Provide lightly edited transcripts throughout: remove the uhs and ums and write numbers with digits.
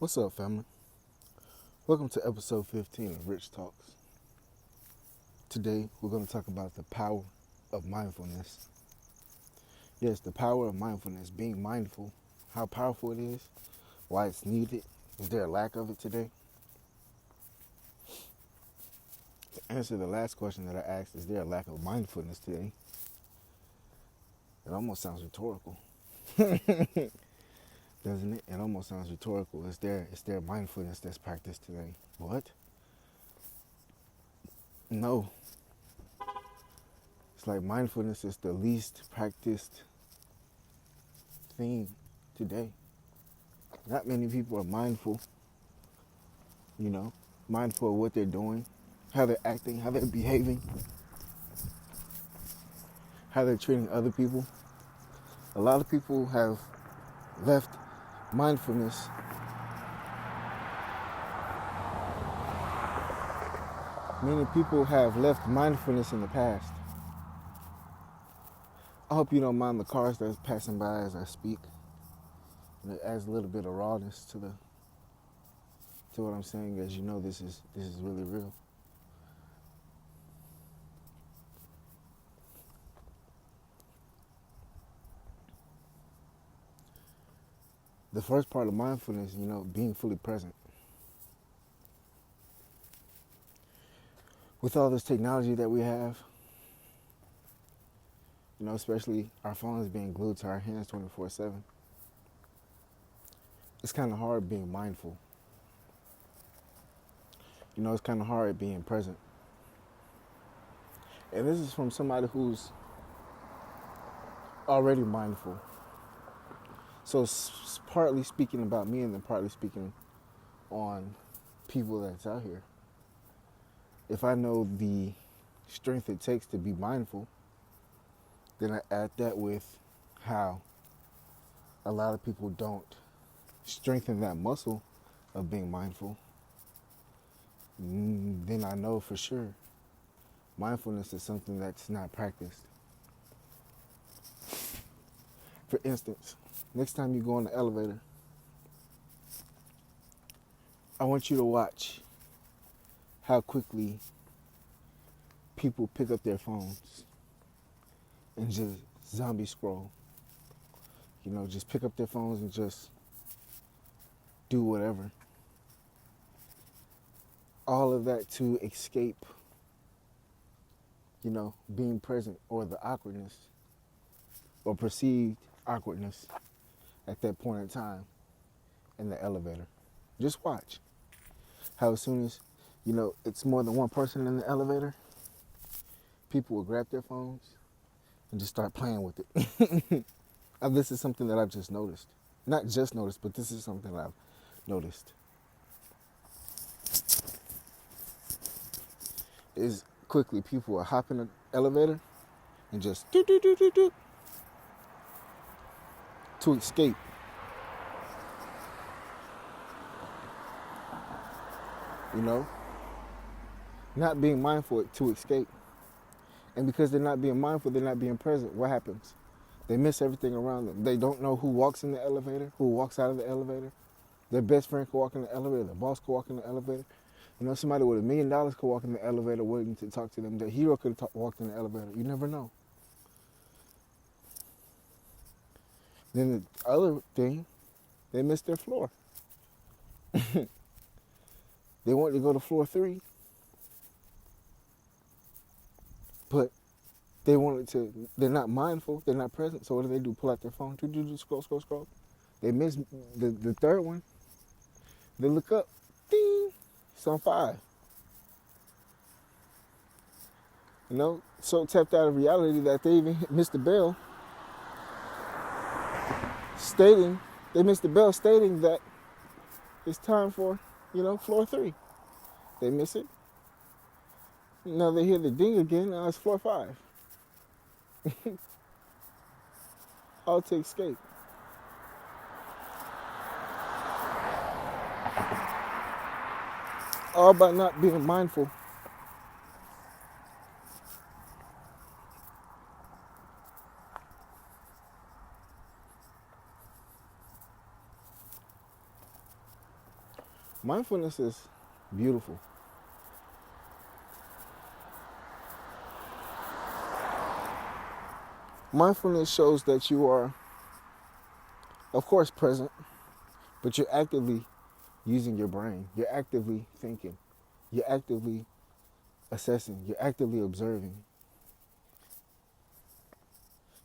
What's up, family? Welcome to episode 15 of Rich Talks. Today, we're going to talk about the power of mindfulness. Yes, the power of mindfulness, being mindful, how powerful it is, why it's needed. Is there a lack of it today? To answer the last question that I asked, is there a lack of mindfulness today? It almost sounds rhetorical, doesn't it? It almost sounds rhetorical. Is there mindfulness that's practiced today? What? No. It's like mindfulness is the least practiced thing today. Not many people are mindful, mindful of what they're doing, how they're acting, how they're behaving, how they're treating other people. A lot of people have left mindfulness. Many people have left mindfulness in the past. I hope you don't mind the cars that's passing by as I speak. It adds a little bit of rawness to what I'm saying, as you know this is really real. The first part of mindfulness, being fully present. With all this technology that we have, especially our phones being glued to our hands 24/7, it's kind of hard being mindful. It's kind of hard being present. And this is from somebody who's already mindful. So it's partly speaking about me and then partly speaking on people that's out here. If I know the strength it takes to be mindful, then I add that with how a lot of people don't strengthen that muscle of being mindful. Then I know for sure mindfulness is something that's not practiced. For instance, next time you go on the elevator, I want you to watch how quickly people pick up their phones and just zombie scroll. Just pick up their phones and just do whatever. All of that to escape, being present or the awkwardness or perceived awkwardness at that point in time in the elevator. Just watch how as soon as, it's more than one person in the elevator, people will grab their phones and just start playing with it. This is something that I've just noticed. Not just noticed, but this is something that I've noticed. Is quickly people will hop in the elevator and just do to escape. Not being mindful to escape. And because they're not being mindful, they're not being present, what happens? They miss everything around them. They don't know who walks in the elevator, who walks out of the elevator. Their best friend could walk in the elevator, their boss could walk in the elevator. Somebody with $1 million could walk in the elevator waiting to talk to them. The hero could have walked in the elevator. You never know. Then the other thing, they missed their floor. They wanted to go to floor 3, but they're not mindful, they're not present. So what do? Pull out their phone, scroll. They miss the third one. They look up, ding, it's on 5. So tapped out of reality that they even missed the bell stating that it's time for, floor 3. They miss it. Now they hear the ding again, now it's floor 5. All to escape. All by not being mindful. Mindfulness is beautiful. Mindfulness shows that you are, of course, present, but you're actively using your brain. You're actively thinking. You're actively assessing. You're actively observing.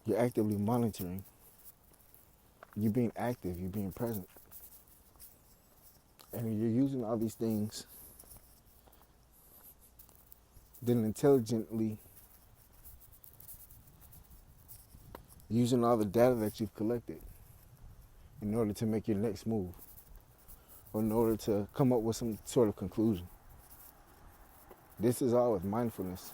You're actively monitoring. You're being active. You're being present. And you're using all these things, then intelligently using all the data that you've collected in order to make your next move or in order to come up with some sort of conclusion. This is all with mindfulness.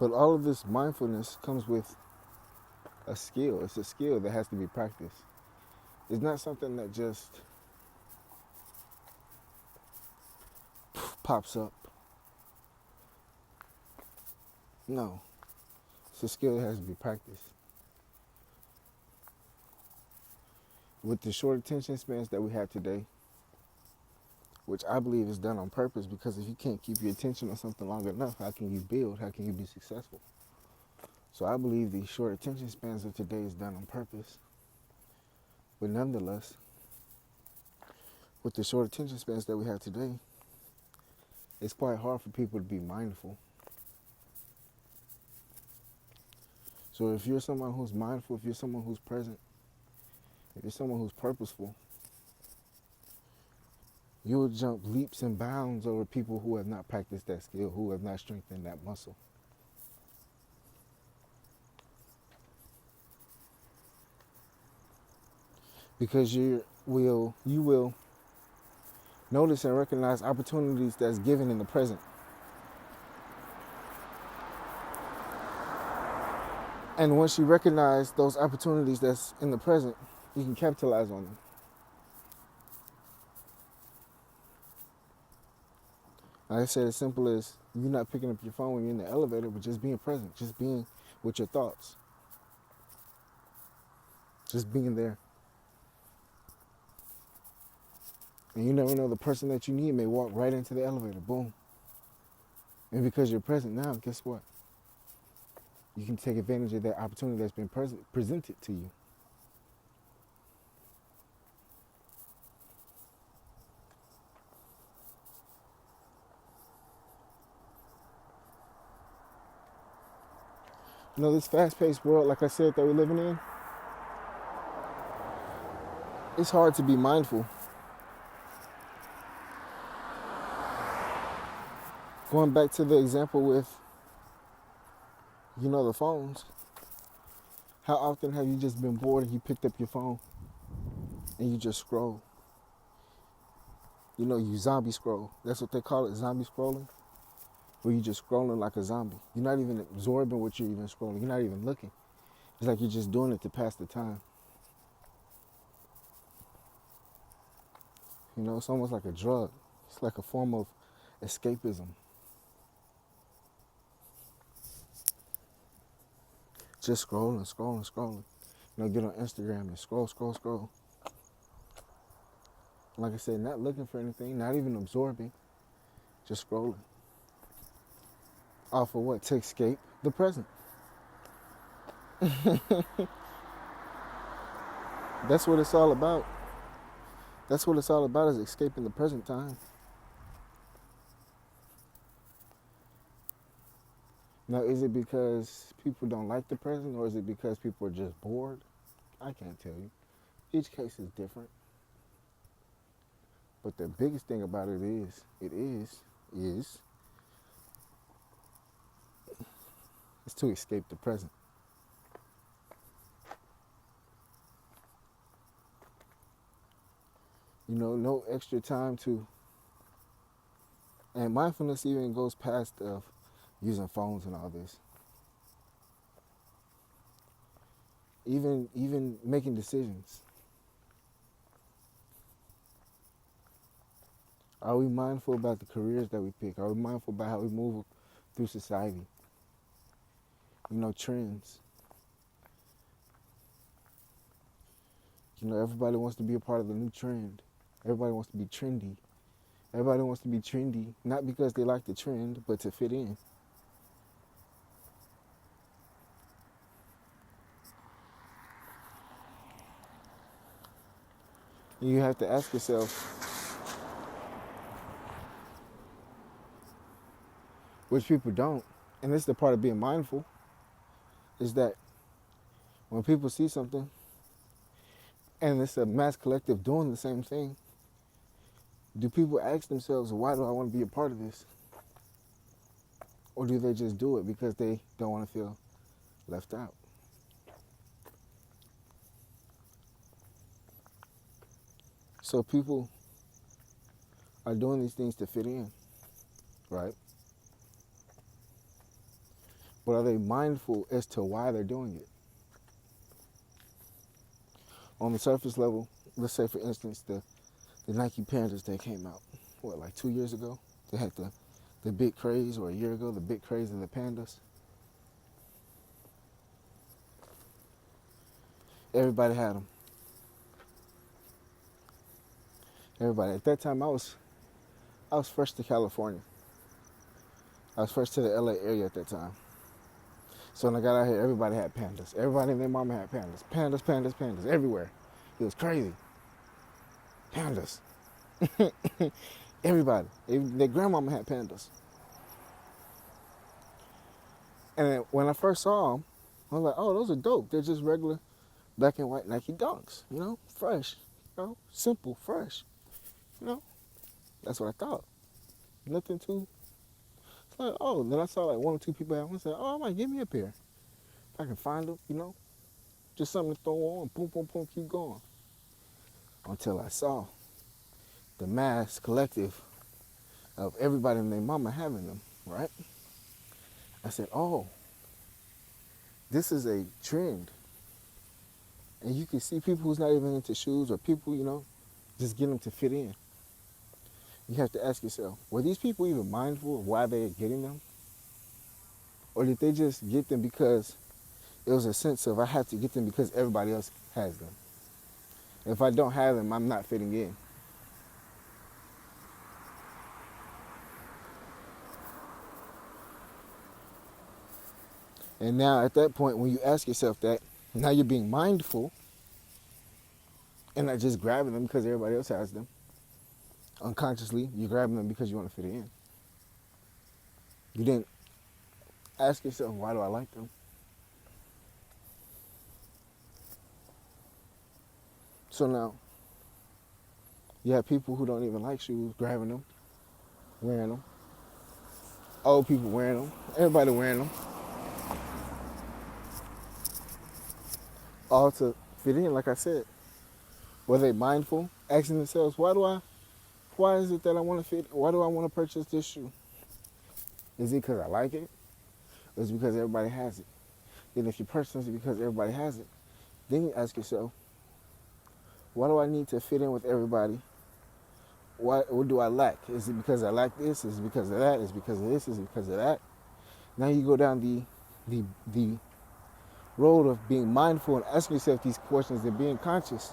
But all of this mindfulness comes with a skill. It's a skill that has to be practiced. It's not something that just pops up. No, it's a skill that has to be practiced. With the short attention spans that we have today, which I believe is done on purpose, because if you can't keep your attention on something long enough, how can you build? How can you be successful? So I believe the short attention spans of today is done on purpose. But nonetheless, with the short attention spans that we have today, it's quite hard for people to be mindful. So if you're someone who's mindful, if you're someone who's present, if you're someone who's purposeful, you'll jump leaps and bounds over people who have not practiced that skill, who have not strengthened that muscle. Because you will notice and recognize opportunities that's given in the present. And once you recognize those opportunities that's in the present, you can capitalize on them. Like I said, as simple as you not picking up your phone when you're in the elevator, but just being present, just being with your thoughts, just being there. And you never know, the person that you need may walk right into the elevator, boom. And because you're present now, guess what? You can take advantage of that opportunity that's been presented to you. You know, this fast-paced world, like I said, that we're living in, it's hard to be mindful. Going back to the example with, the phones. How often have you just been bored and you picked up your phone and you just scroll? You zombie scroll. That's what they call it, zombie scrolling. Where you just scrolling like a zombie. You're not even absorbing what you're even scrolling. You're not even looking. It's like you're just doing it to pass the time. It's almost like a drug. It's like a form of escapism. Just scrolling. Get on Instagram and scroll. Like I said, not looking for anything, not even absorbing, just scrolling. All for what? To escape the present. That's what it's all about. That's what it's all about, is escaping the present time. Now, is it because people don't like the present, or is it because people are just bored? I can't tell you. Each case is different. But the biggest thing about it is to escape the present. No extra time to, and mindfulness even goes past of using phones and all this. Even making decisions. Are we mindful about the careers that we pick? Are we mindful about how we move through society? Trends. Everybody wants to be a part of the new trend. Everybody wants to be trendy. Everybody wants to be trendy, not because they like the trend, but to fit in. And you have to ask yourself, which people don't, and this is the part of being mindful, is that when people see something and it's a mass collective doing the same thing, do people ask themselves, why do I want to be a part of this? Or do they just do it because they don't want to feel left out? So people are doing these things to fit in, right? But are they mindful as to why they're doing it? On the surface level, let's say for instance the Nike Pandas that came out, like 2 years ago? They had the big craze, or a year ago, the big craze of the pandas. Everybody had them. Everybody. At that time, I was fresh to California. I was fresh to the LA area at that time. So when I got out here, everybody had pandas. Everybody and their mama had pandas. Pandas, pandas, pandas, everywhere. It was crazy. Pandas. Everybody. Their grandmama had pandas. And when I first saw them, I was like, oh, those are dope. They're just regular black and white Nike Dunks, fresh, simple, fresh, That's what I thought. Nothing too. It's like, oh, then I saw like one or two people had one. I said, oh, I might give me a pair. If I can find them, just something to throw on, boom, boom, boom, keep going. Until I saw the mass collective of everybody and their mama having them, right? I said, oh, this is a trend. And you can see people who's not even into shoes, or people, just get them to fit in. You have to ask yourself, were these people even mindful of why they're getting them? Or did they just get them because it was a sense of, I have to get them because everybody else has them? If I don't have them, I'm not fitting in. And now at that point, when you ask yourself that, now you're being mindful and not just grabbing them because everybody else has them. Unconsciously, you're grabbing them because you want to fit in. You didn't ask yourself, why do I like them? So now, you have people who don't even like shoes, grabbing them, wearing them. Old people wearing them. Everybody wearing them. All to fit in, like I said. Were they mindful? Asking themselves, why is it that I want to fit? Why do I want to purchase this shoe? Is it because I like it? Or is it because everybody has it? Then if you purchase it because everybody has it, then you ask yourself, why do I need to fit in with everybody? What do I lack? Is it because I lack this? Is it because of that? Is it because of this? Is it because of that? Now you go down the road of being mindful and asking yourself these questions and being conscious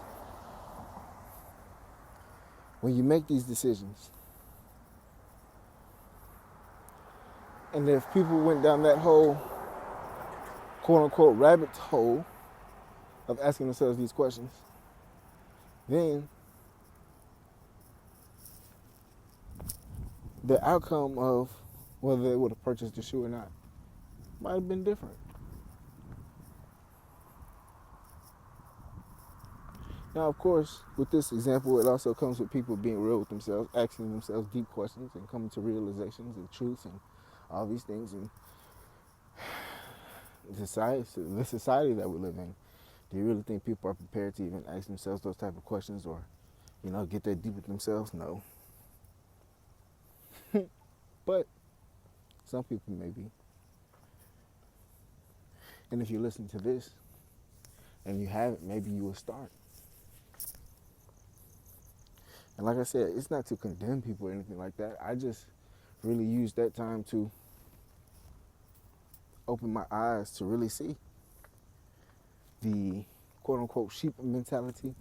when you make these decisions. And if people went down that whole quote unquote rabbit hole of asking themselves these questions, then the outcome of whether they would have purchased the shoe or not might have been different. Now, of course, with this example, it also comes with people being real with themselves, asking themselves deep questions and coming to realizations and truths and all these things. And the society that we live in, do you really think people are prepared to even ask themselves those type of questions, or, get that deep with themselves? No. But some people may be. And if you listen to this and you haven't, maybe you will start. And like I said, it's not to condemn people or anything like that. I just really use that time to open my eyes to really see the quote-unquote sheep mentality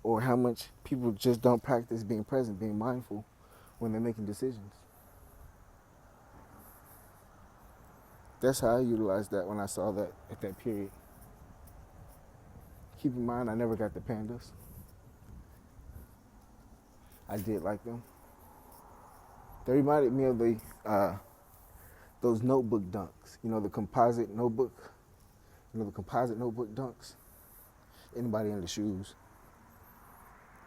or how much people just don't practice being present, being mindful when they're making decisions. That's how I utilized that when I saw that at that period. Keep in mind, I never got the pandas. I did like them. They reminded me of those notebook dunks. You know, the composite notebook. You know, the composite notebook dunks. Anybody in the shoes?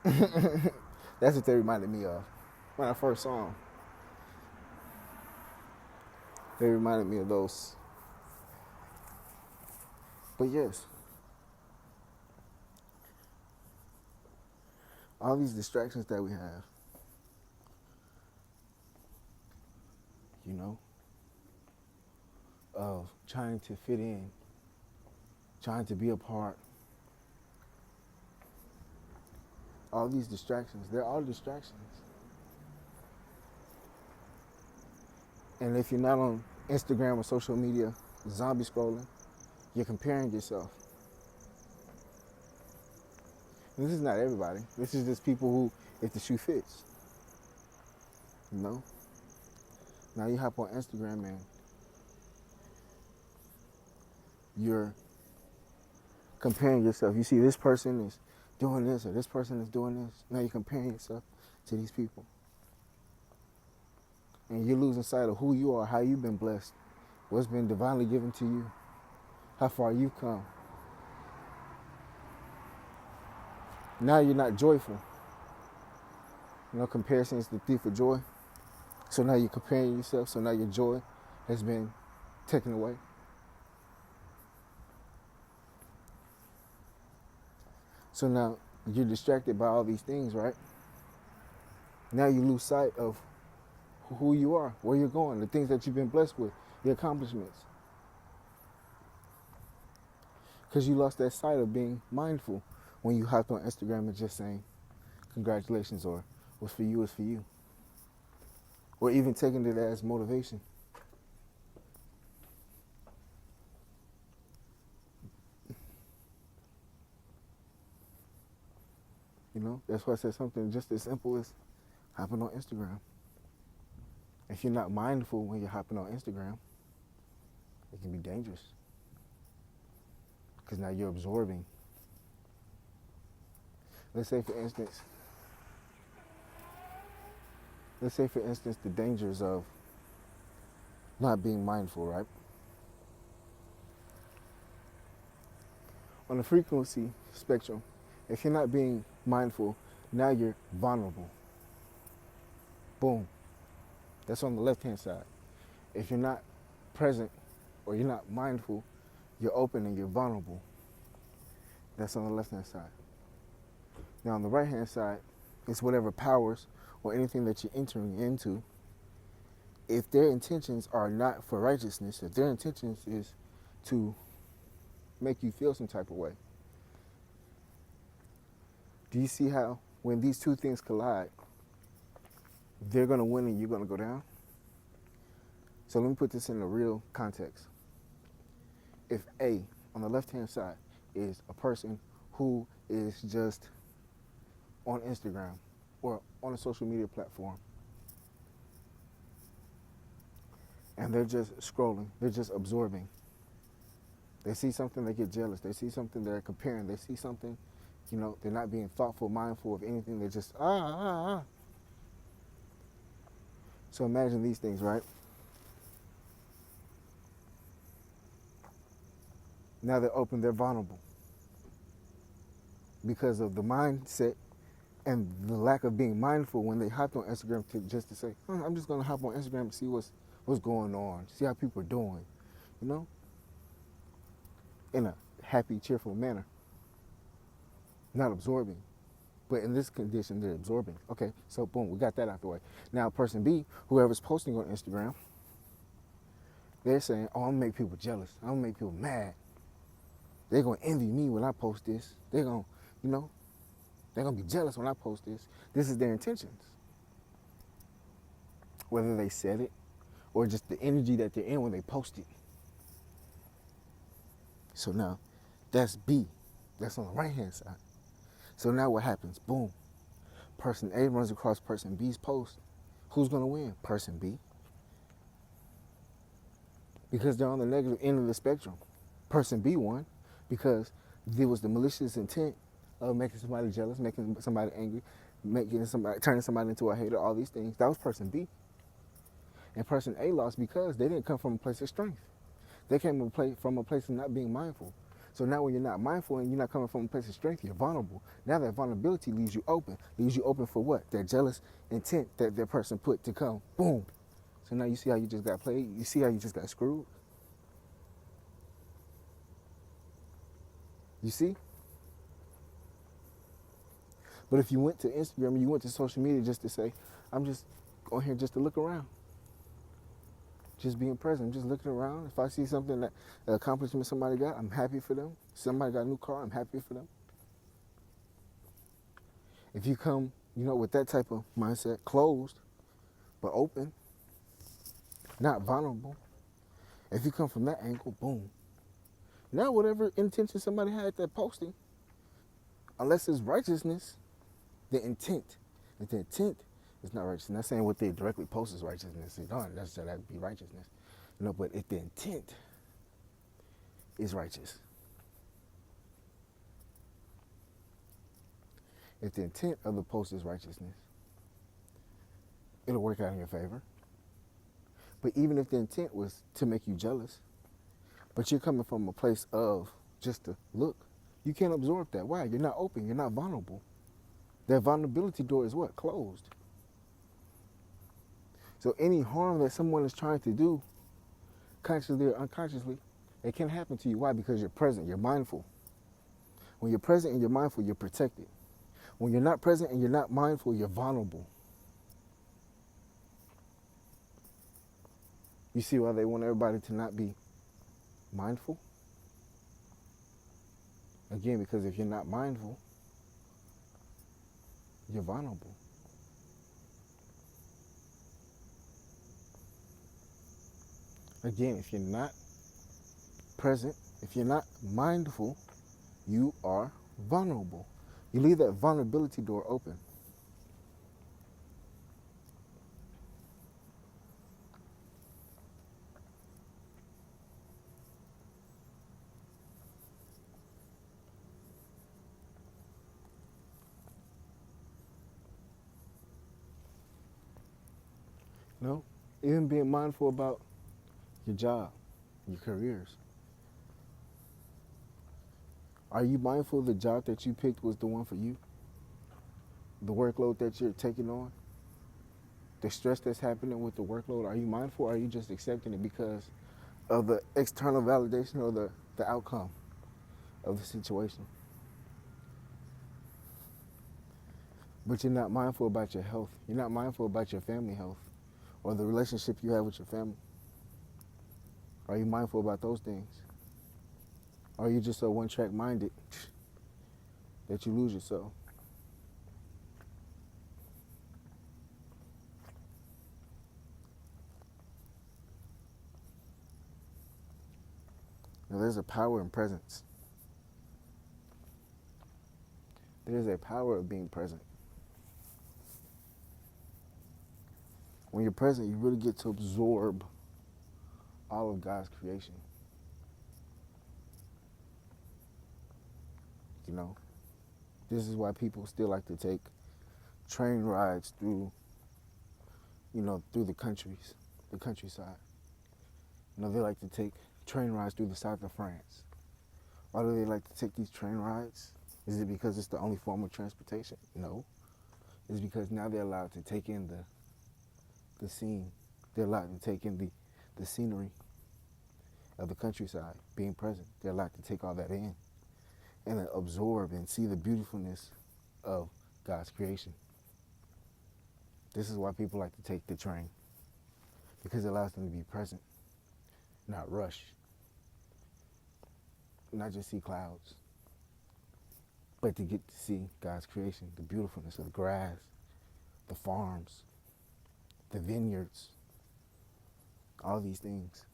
That's what they reminded me of when I first saw them. They reminded me of those. But yes, all these distractions that we have, you know, of trying to fit in, trying to be a part, all these distractions, they're all distractions. And if you're not on Instagram or social media, zombie scrolling, you're comparing yourself. And this is not everybody. This is just people who, if the shoe fits, you know? Now you hop on Instagram and you're comparing yourself. You see this person is doing this or this person is doing this. Now you're comparing yourself to these people. And you're losing sight of who you are, how you've been blessed, what's been divinely given to you, how far you've come. Now you're not joyful. You know, comparison is the thief of joy. So now you're comparing yourself, so now your joy has been taken away. So now you're distracted by all these things, right? Now you lose sight of who you are, where you're going, the things that you've been blessed with, the accomplishments. Because you lost that sight of being mindful when you hopped on Instagram and just saying, congratulations, or what's for you is for you. Or even taking it as motivation. You know, that's why I said something just as simple as hopping on Instagram. If you're not mindful when you're hopping on Instagram, it can be dangerous. Because now you're absorbing. Let's say for instance, the dangers of not being mindful, right? On the frequency spectrum, if you're not being mindful, now you're vulnerable. Boom. That's on the left-hand side. If you're not present or you're not mindful, you're open and you're vulnerable. That's on the left-hand side. Now on the right-hand side, it's whatever powers or anything that you're entering into. If their intentions are not for righteousness, if their intentions is to make you feel some type of way, do you see how when these two things collide, they're going to win and you're going to go down? So let me put this in a real context. If A, on the left-hand side, is a person who is just on Instagram or on a social media platform, and they're just scrolling, they're just absorbing. They see something, they get jealous. They see something, they're comparing. They see something, you know, they're not being thoughtful, mindful of anything. They're just, So imagine these things, right? Now they're open, they're vulnerable. Because of the mindset and the lack of being mindful when they hopped on Instagram just to say, I'm just going to hop on Instagram and see what's going on, see how people are doing, you know? In a happy, cheerful manner. Not absorbing. But in this condition, they're absorbing. Okay, so boom, we got that out the way. Now, person B, whoever's posting on Instagram, they're saying, I'm going to make people jealous. I'm going to make people mad. They're going to envy me when I post this. They're going to, they're going to be jealous when I post this. This is their intentions. Whether they said it or just the energy that they're in when they post it. So now, that's B. That's on the right-hand side. So now what happens? Boom. Person A runs across person B's post. Who's going to win? Person B. Because they're on the negative end of the spectrum. Person B won because there was the malicious intent of making somebody jealous, making somebody angry, turning somebody into a hater, all these things. That was person B. And person A lost because they didn't come from a place of strength. They came from a place of not being mindful. So now when you're not mindful and you're not coming from a place of strength, you're vulnerable. Now that vulnerability leaves you open. Leaves you open for what? That jealous intent that that person put to come. Boom. So now you see how you just got played? You see how you just got screwed? You see? But if you went to Instagram, you went to social media just to say, I'm just on here just to look around. Just being present, I'm just looking around. If I see something that accomplishment somebody got, I'm happy for them. Somebody got a new car, I'm happy for them. If you come, with that type of mindset, closed, but open, not vulnerable, if you come from that angle, boom. Now whatever intention somebody had at that posting, unless it's righteousness, the intent, if the intent is not righteous, I'm not saying what they directly post is righteousness. That'd be righteousness. But if the intent is righteous, if the intent of the post is righteousness, it'll work out in your favor. But even if the intent was to make you jealous, but you're coming from a place of just to look, you can't absorb that. Why? You're not open. You're not vulnerable. That vulnerability door is what? Closed. So any harm that someone is trying to do, consciously or unconsciously, it can happen to you. Why? Because you're present. You're mindful. When you're present and you're mindful, you're protected. When you're not present and you're not mindful, you're vulnerable. You see why they want everybody to not be mindful? Again, because if you're not mindful, you're vulnerable. Again, if you're not present, if you're not mindful, you are vulnerable. You leave that vulnerability door open. Even being mindful about your job, your careers. Are you mindful the job that you picked was the one for you? The workload that you're taking on? The stress that's happening with the workload? Are you mindful or are you just accepting it because of the external validation or the outcome of the situation? But you're not mindful about your health. You're not mindful about your family health or the relationship you have with your family. Are you mindful about those things? Or are you just so one-track minded that you lose yourself? Now, there's a power in presence. There's a power of being present. When you're present, you really get to absorb all of God's creation. This is why people still like to take train rides through the countryside. They like to take train rides through the south of France. Why do they like to take these train rides? Is it because it's the only form of transportation? No. It's because now they're allowed to take in the scene. They're allowed to take in the scenery of the countryside, being present. They're allowed to take all that in and absorb and see the beautifulness of God's creation. This is why people like to take the train, because it allows them to be present, not rush, not just see clouds, but to get to see God's creation, the beautifulness of the grass, the farms, the vineyards, all these things.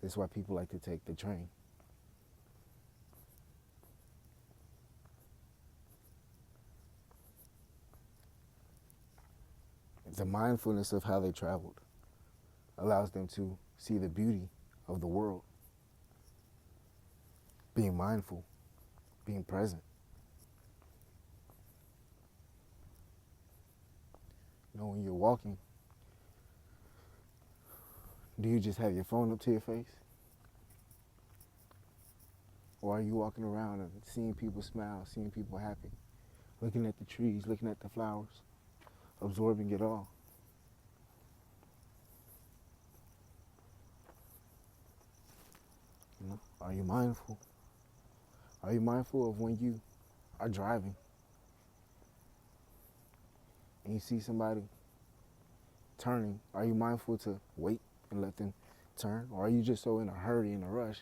That's why people like to take the train. The mindfulness of how they traveled allows them to see the beauty of the world. Being mindful, being present. When you're walking, do you just have your phone up to your face? Or are you walking around and seeing people smile, seeing people happy, looking at the trees, looking at the flowers, absorbing it all? Are you mindful? Are you mindful of when you are driving and you see somebody turning? Are you mindful to wait and let them turn? Or are you just so in a hurry, in a rush,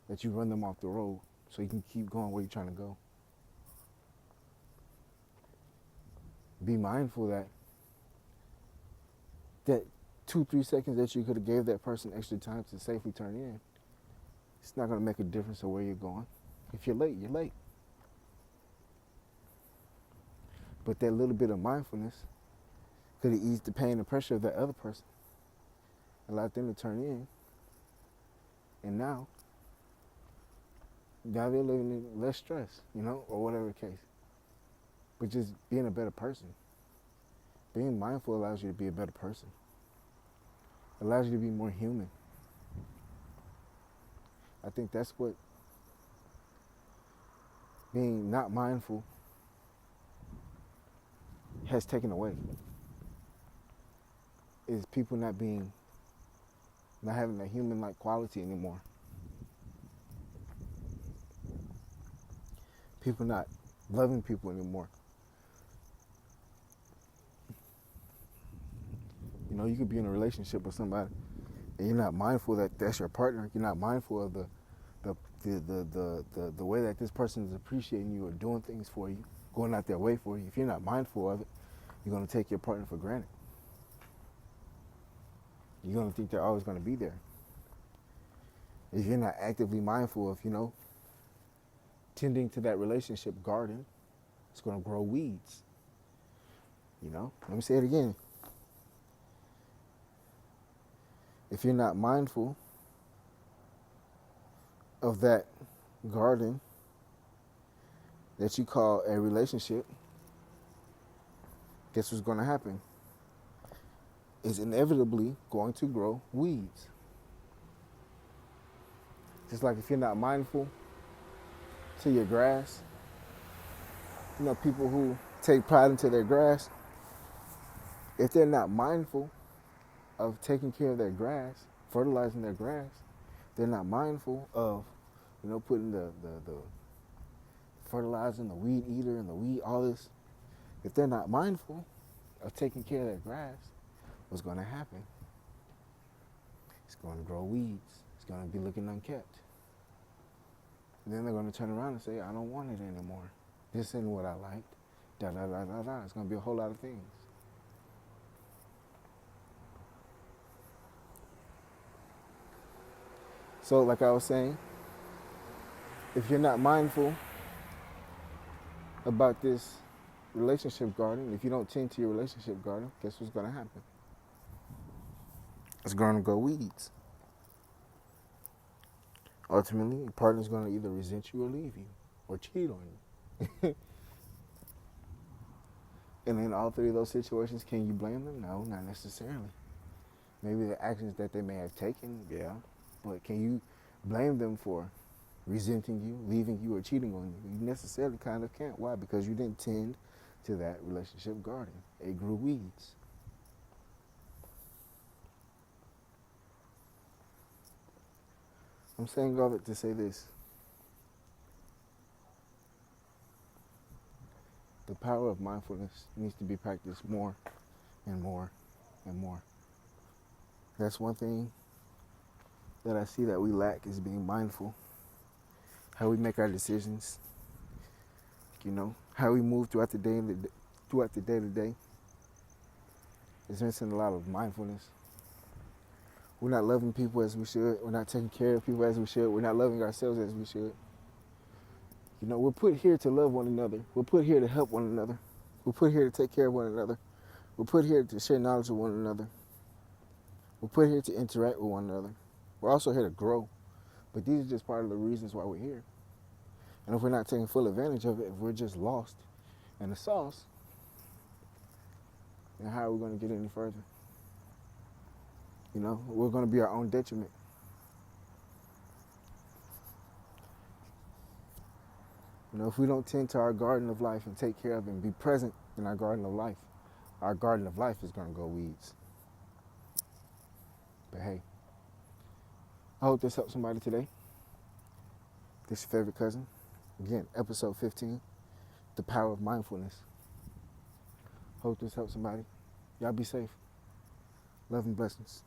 that you run them off the road so you can keep going where you're trying to go? Be mindful that 2-3 seconds that you could have gave that person extra time to safely turn in, it's not going to make a difference of where you're going. If you're late, you're late. But that little bit of mindfulness could have eased the pain and pressure of that other person, allowed them to turn in, and now they're living in less stress, or whatever the case. But just being a better person. Being mindful allows you to be a better person. Allows you to be more human. I think that's what being not mindful has taken away. Is people not having a human-like quality anymore. People not loving people anymore. You could be in a relationship with somebody and you're not mindful that that's your partner. You're not mindful of the way that this person is appreciating you or doing things for you, going out their way for you. If you're not mindful of it, you're going to take your partner for granted. You're going to think they're always going to be there. If you're not actively mindful of, tending to that relationship garden, it's going to grow weeds. Let me say it again. If you're not mindful of that garden that you call a relationship, guess what's going to happen? It's inevitably going to grow weeds. Just like if you're not mindful to your grass, people who take pride into their grass, if they're not mindful of taking care of their grass, fertilizing their grass, they're not mindful of, putting the fertilizing, the weed eater and the weed, all this. If they're not mindful of taking care of their grass, what's going to happen? It's going to grow weeds. It's going to be looking unkept. And then they're going to turn around and say, I don't want it anymore. This isn't what I liked. Da da da da da. It's going to be a whole lot of things. So like I was saying, if you're not mindful about this relationship garden, if you don't tend to your relationship garden, guess what's going to happen? It's going to grow weeds. Ultimately, your partner's going to either resent you or leave you or cheat on you. And in all three of those situations, can you blame them? No, not necessarily. Maybe the actions that they may have taken, yeah. But can you blame them for resenting you, leaving you, or cheating on you? You necessarily kind of can't. Why? Because you didn't tend to that relationship garden. It grew weeds. I'm saying all that to say this. The power of mindfulness needs to be practiced more and more and more. That's one thing that I see that we lack, is being mindful. How we make our decisions, how we move throughout the day to day. It's missing a lot of mindfulness. We're not loving people as we should. We're not taking care of people as we should. We're not loving ourselves as we should. We're put here to love one another. We're put here to help one another. We're put here to take care of one another. We're put here to share knowledge with one another. We're put here to interact with one another. We're also here to grow. But these are just part of the reasons why we're here. And if we're not taking full advantage of it, if we're just lost in the sauce, then how are we going to get any further? You know, we're going to be our own detriment. You know, if we don't tend to our garden of life and take care of it and be present in our garden of life, our garden of life is going to go weeds. But hey, I hope this helped somebody today. This is your favorite cousin. Again, episode 15, The Power of Mindfulness. Hope this helps somebody. Y'all be safe. Love and blessings.